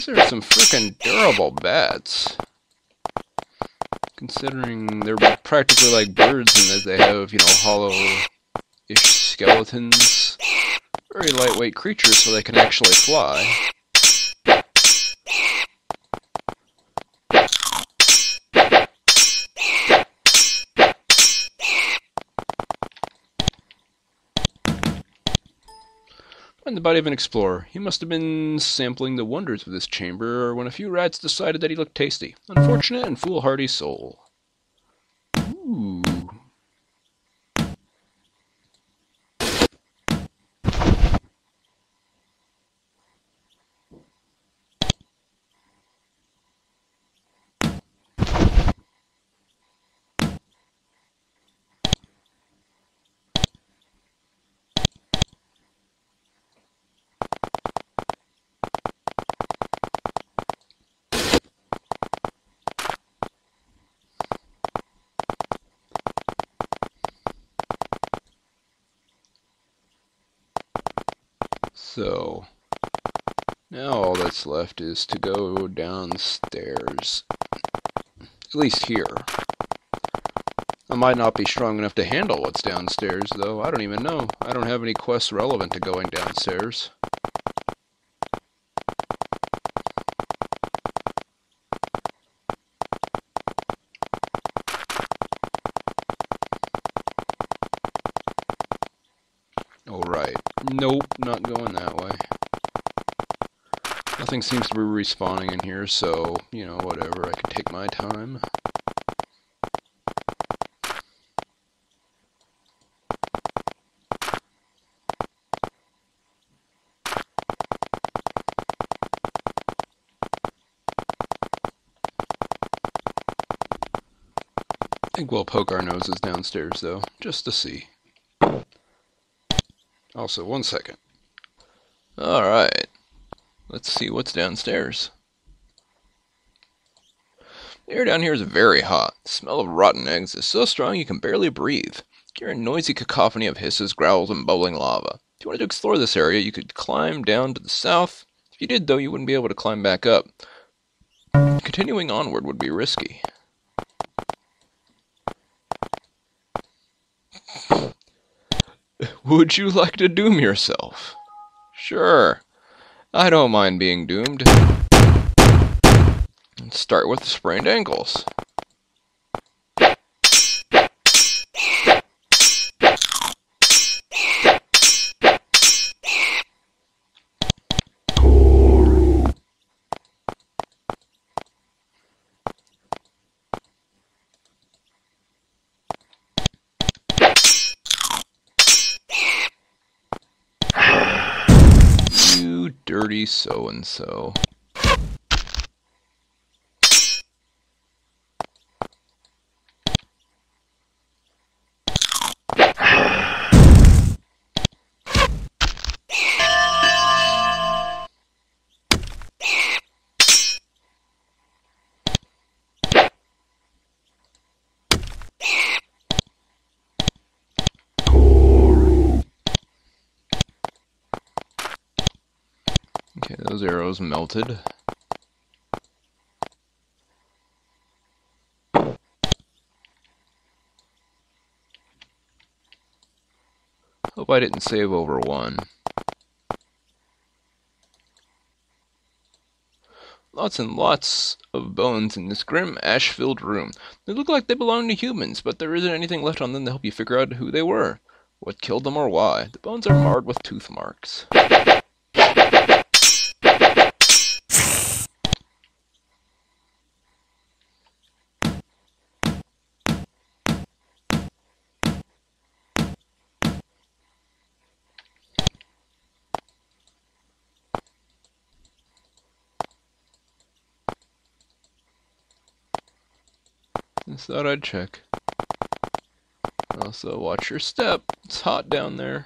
These are some freaking durable bats. Considering they're practically like birds in that they have, you know, hollow-ish skeletons. Very lightweight creatures, so they can actually fly. Find the body of an explorer. He must have been sampling the wonders of this chamber when a few rats decided that he looked tasty. Unfortunate and foolhardy soul. Ooh. So, now all that's left is to go downstairs. At least here. I might not be strong enough to handle what's downstairs, though. I don't even know. I don't have any quests relevant to going downstairs. Oh, right. Nope, not going that way. Nothing seems to be respawning in here, so, you know, whatever. I can take my time. I think we'll poke our noses downstairs, though, just to see. Also, 1 second. Alright. Let's see what's downstairs. The air down here is very hot. The smell of rotten eggs is so strong you can barely breathe. You hear a noisy cacophony of hisses, growls, and bubbling lava. If you wanted to explore this area, you could climb down to the south. If you did, though, you wouldn't be able to climb back up. Continuing onward would be risky. Would you like to doom yourself? Sure. I don't mind being doomed. Let's start with the sprained ankles. Dirty so-and-so. Okay, those arrows melted. Hope I didn't save over one. Lots and lots of bones in this grim, ash-filled room. They look like they belong to humans, but there isn't anything left on them to help you figure out who they were, what killed them, or why. The bones are marred with tooth marks. Just thought I'd check. Also, watch your step. It's hot down there.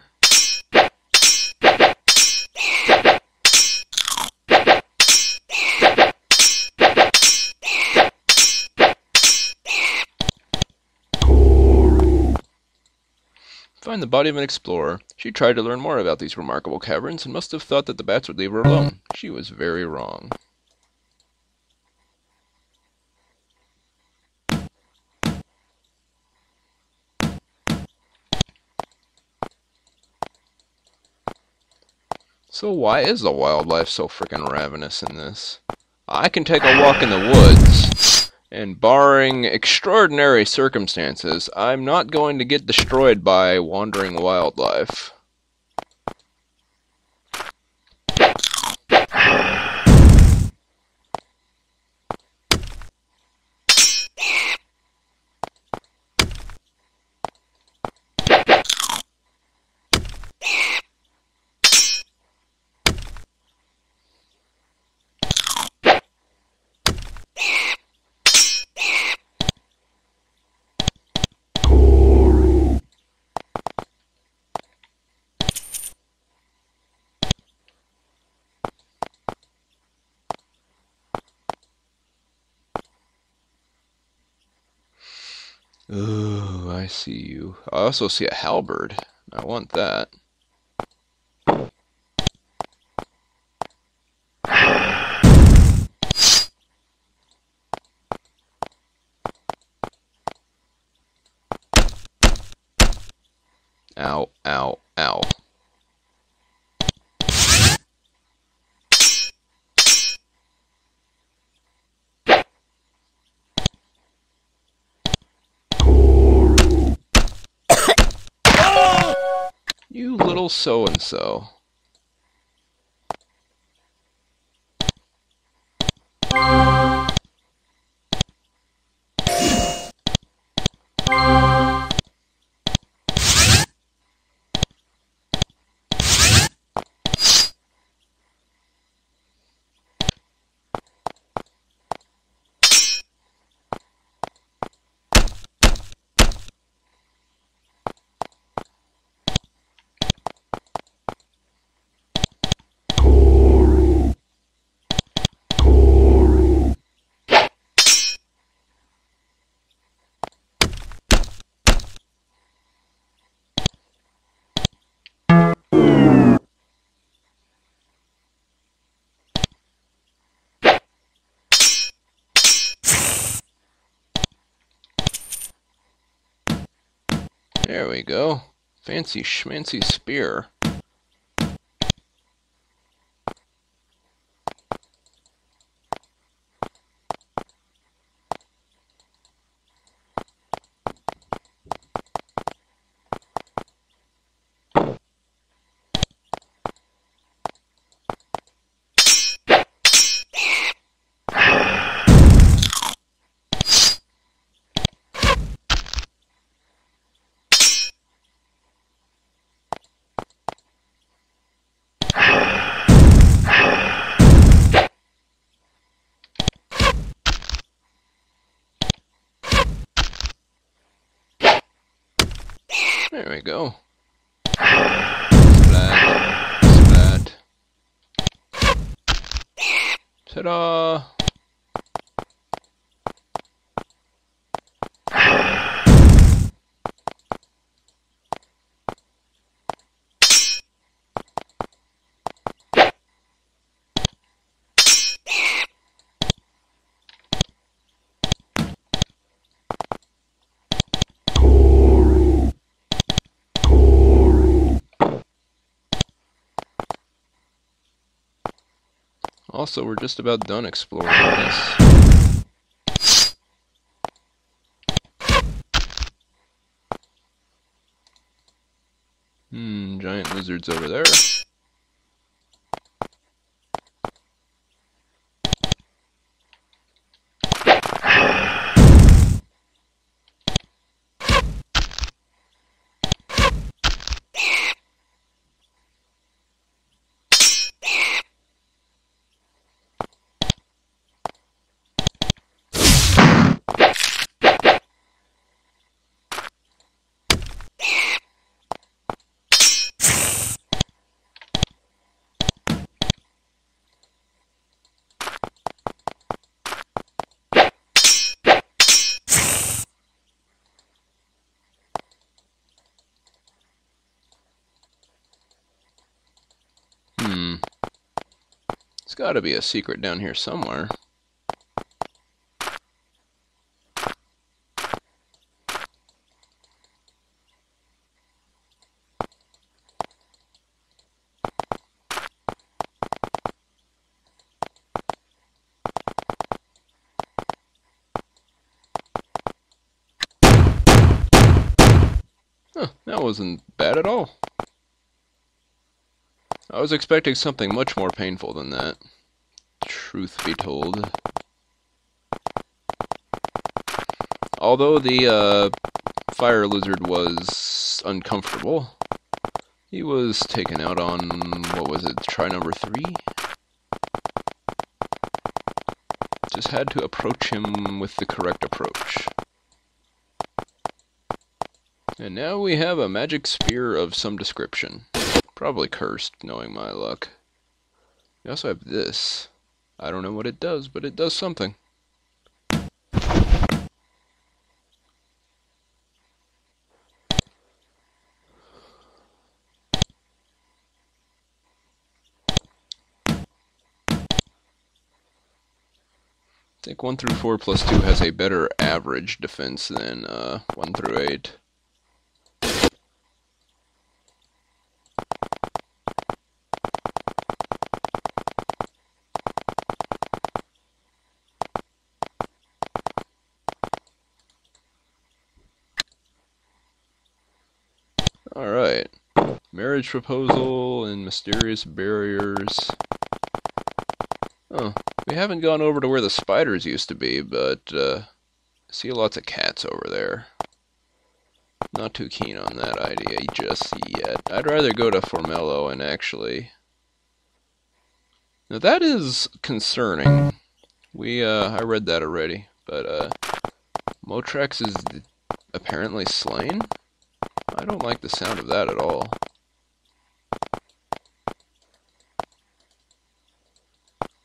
Find the body of an explorer. She tried to learn more about these remarkable caverns and must have thought that the bats would leave her alone. She was very wrong. So why is the wildlife so frickin' ravenous in this? I can take a walk in the woods, and barring extraordinary circumstances, I'm not going to get destroyed by wandering wildlife. Ooh, I see you. I also see a halberd. I want that. Ow, ow, ow. You little so-and-so. There we go. Fancy schmancy spear. There we go. Splat. Splat. Ta-da! Also, we're just about done exploring this. Giant lizards over there. There's gotta be a secret down here somewhere. That wasn't bad at all. I was expecting something much more painful than that. Truth be told. Although the fire lizard was uncomfortable, he was taken out on, what was it, try number 3? Just had to approach him with the correct approach. And now we have a magic spear of some description. Probably cursed, knowing my luck. We also have this. I don't know what it does, but it does something. I think 1 through 4 plus 2 has a better average defense than 1 through 8. Alright. Marriage proposal and mysterious barriers. Oh, we haven't gone over to where the spiders used to be, but I see lots of cats over there. Not too keen on that idea just yet. I'd rather go to Formello and actually... Now that is concerning. I read that already, but Motracks is apparently slain? I don't like the sound of that at all.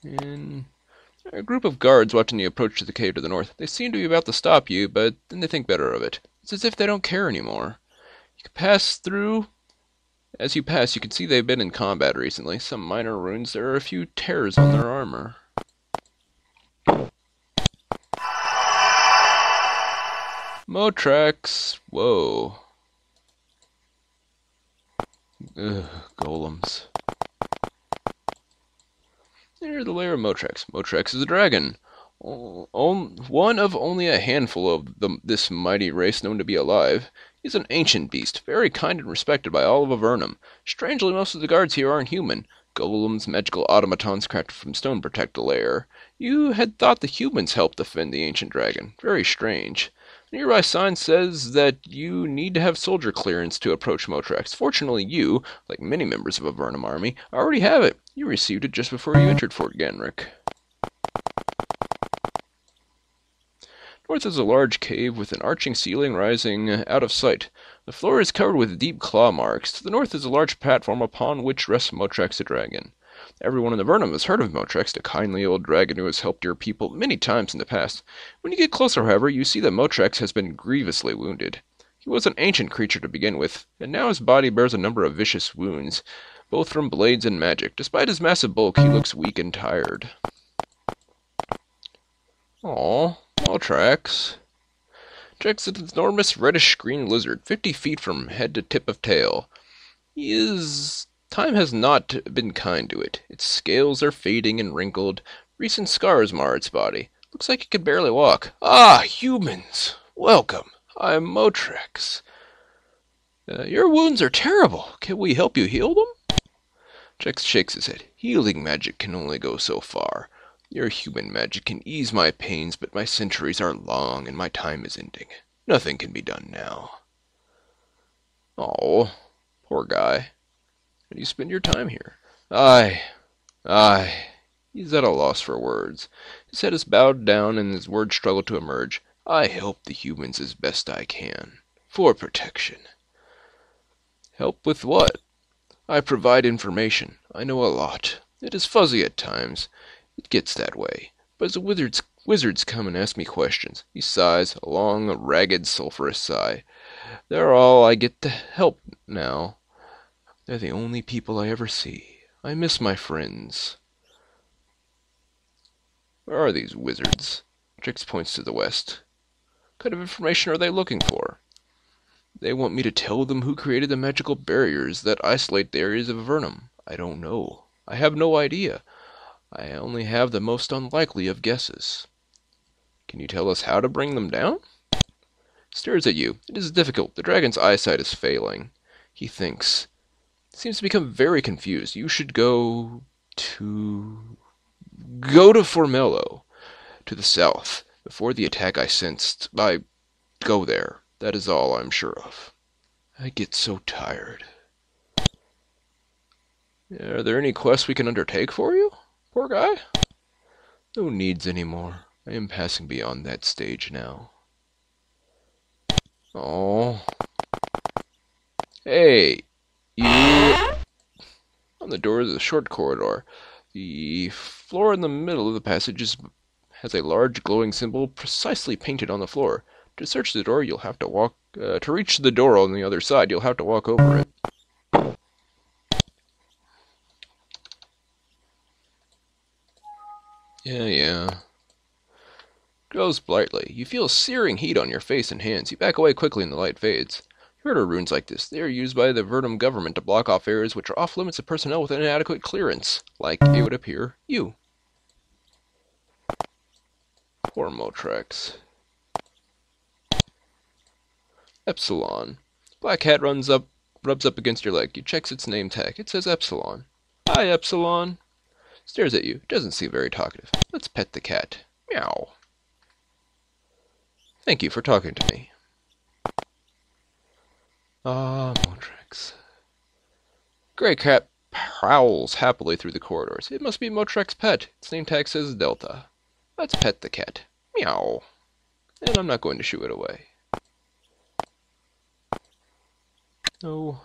And a group of guards watching the approach to the cave to the north. They seem to be about to stop you, but then they think better of it. It's as if they don't care anymore. You can pass through. As you pass, you can see they've been in combat recently. Some minor wounds. There are a few tears on their armor. Motracks. Whoa. Ugh, golems. Near the lair of Motracks. Motracks is a dragon. One of only a handful of this mighty race known to be alive. He's an ancient beast, very kind and respected by all of Avernum. Strangely, most of the guards here aren't human. Golems, magical automatons crafted from stone protect the lair. You had thought the humans helped defend the ancient dragon. Very strange. A nearby sign says that you need to have soldier clearance to approach Motracks. Fortunately, you, like many members of Avernum army, already have it. You received it just before you entered Fort Ganrick. North is a large cave with an arching ceiling rising out of sight. The floor is covered with deep claw marks. To the north is a large platform upon which rests Motracks the dragon. Everyone in Avernum has heard of Motracks, the kindly old dragon who has helped your people many times in the past. When you get closer, however, you see that Motracks has been grievously wounded. He was an ancient creature to begin with, and now his body bears a number of vicious wounds, both from blades and magic. Despite his massive bulk, he looks weak and tired. Aww, Motracks. Motracks is an enormous reddish-green lizard, 50 feet from head to tip of tail. Time has not been kind to it. Its scales are fading and wrinkled. Recent scars mar its body. Looks like it can barely walk. Ah, humans! Welcome. I'm Motracks. Your wounds are terrible. Can we help you heal them? Motracks shakes his head. Healing magic can only go so far. Your human magic can ease my pains, but my centuries are long and my time is ending. Nothing can be done now. Oh, poor guy. How do you spend your time here? Aye. He's at a loss for words. His head is bowed down and his words struggle to emerge. I help the humans as best I can. For protection. Help with what? I provide information. I know a lot. It is fuzzy at times. It gets that way. But as the wizards come and ask me questions. He sighs, a long, ragged, sulphurous sigh. They're all I get to help now. They're the only people I ever see. I miss my friends. Where are these wizards? Trix points to the west. What kind of information are they looking for? They want me to tell them who created the magical barriers that isolate the areas of Avernum. I don't know. I have no idea. I only have the most unlikely of guesses. Can you tell us how to bring them down? Stares at you. It is difficult. The dragon's eyesight is failing. He thinks. Seems to become very confused. You should go to... Go to Formello, to the south. Before the attack I sensed. Go there. That is all I'm sure of. I get so tired. Are there any quests we can undertake for you? Poor guy? No needs anymore. I am passing beyond that stage now. Oh. Hey, you... On the door is a short corridor. The floor in the middle of the passage has a large glowing symbol precisely painted on the floor. To search the door, you'll have to walk... to reach the door on the other side, you'll have to walk over it. Yeah. Glows brightly. You feel searing heat on your face and hands. You back away quickly and the light fades. You heard of runes like this. They are used by the Avernum government to block off areas which are off limits to personnel with inadequate clearance. Like, it would appear, you. Poor Motracks. Epsilon. Black cat rubs up against your leg. You checks its name tag. It says Epsilon. Hi, Epsilon. Stares at you. Doesn't seem very talkative. Let's pet the cat. Meow. Thank you for talking to me. Motracks. Grey cat prowls happily through the corridors. It must be Motracks' pet. Its name tag says Delta. Let's pet the cat. Meow. And I'm not going to shoo it away. No.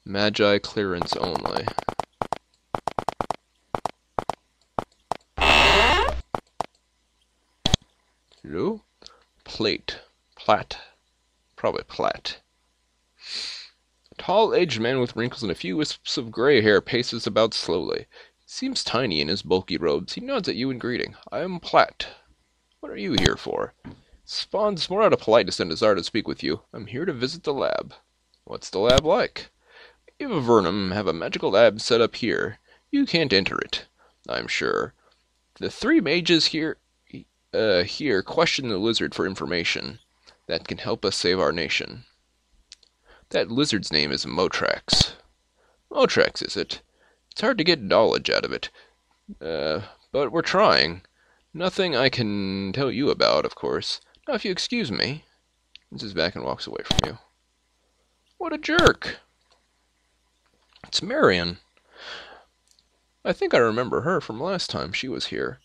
Magi clearance only. Hello? Plat. Probably Plat. A tall, aged man with wrinkles and a few wisps of gray hair paces about slowly. He seems tiny in his bulky robes. He nods at you in greeting. I am Plat. What are you here for? Spawns more out of politeness than desire to speak with you. I'm here to visit the lab. What's the lab like? We of Avernum have a magical lab set up here. You can't enter it, I'm sure. The three mages here question the lizard for information that can help us save our nation. That lizard's name is Motracks. Motracks, is it? It's hard to get knowledge out of it. But we're trying. Nothing I can tell you about, of course. Now, if you excuse me. He sits back and walks away from you. What a jerk! It's Marion. I think I remember her from last time she was here.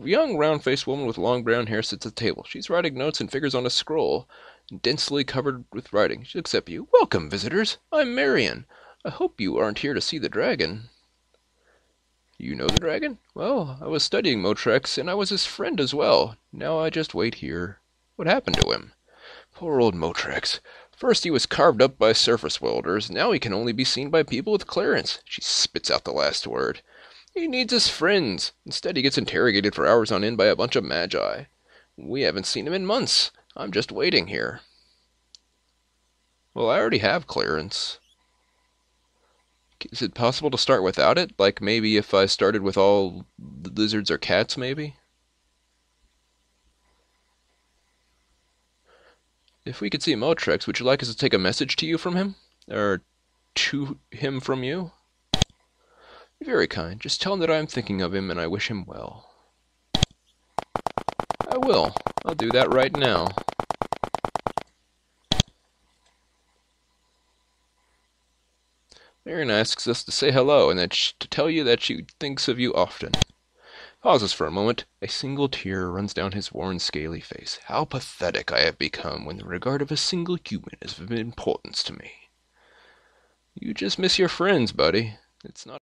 A young, round-faced woman with long brown hair sits at the table. She's writing notes and figures on a scroll, densely covered with writing. She looks at you. Welcome, visitors. I'm Marion. I hope you aren't here to see the dragon. You know the dragon? Well, I was studying Motracks, and I was his friend as well. Now I just wait here. What happened to him? Poor old Motracks. First he was carved up by surface welders, now he can only be seen by people with clearance. She spits out the last word. He needs his friends. Instead he gets interrogated for hours on end by a bunch of magi. We haven't seen him in months. I'm just waiting here. Well, I already have clearance. Is it possible to start without it? Like maybe if I started with all the lizards or cats, maybe? If we could see Motracks, would you like us to take a message to you from him? Or to him from you? Be very kind. Just tell him that I am thinking of him and I wish him well. I will. I'll do that right now. Marion asks us to say hello and to tell you that she thinks of you often. Pauses for a moment. A single tear runs down his worn, scaly face. How pathetic I have become when the regard of a single human is of importance to me. You just miss your friends, buddy. It's not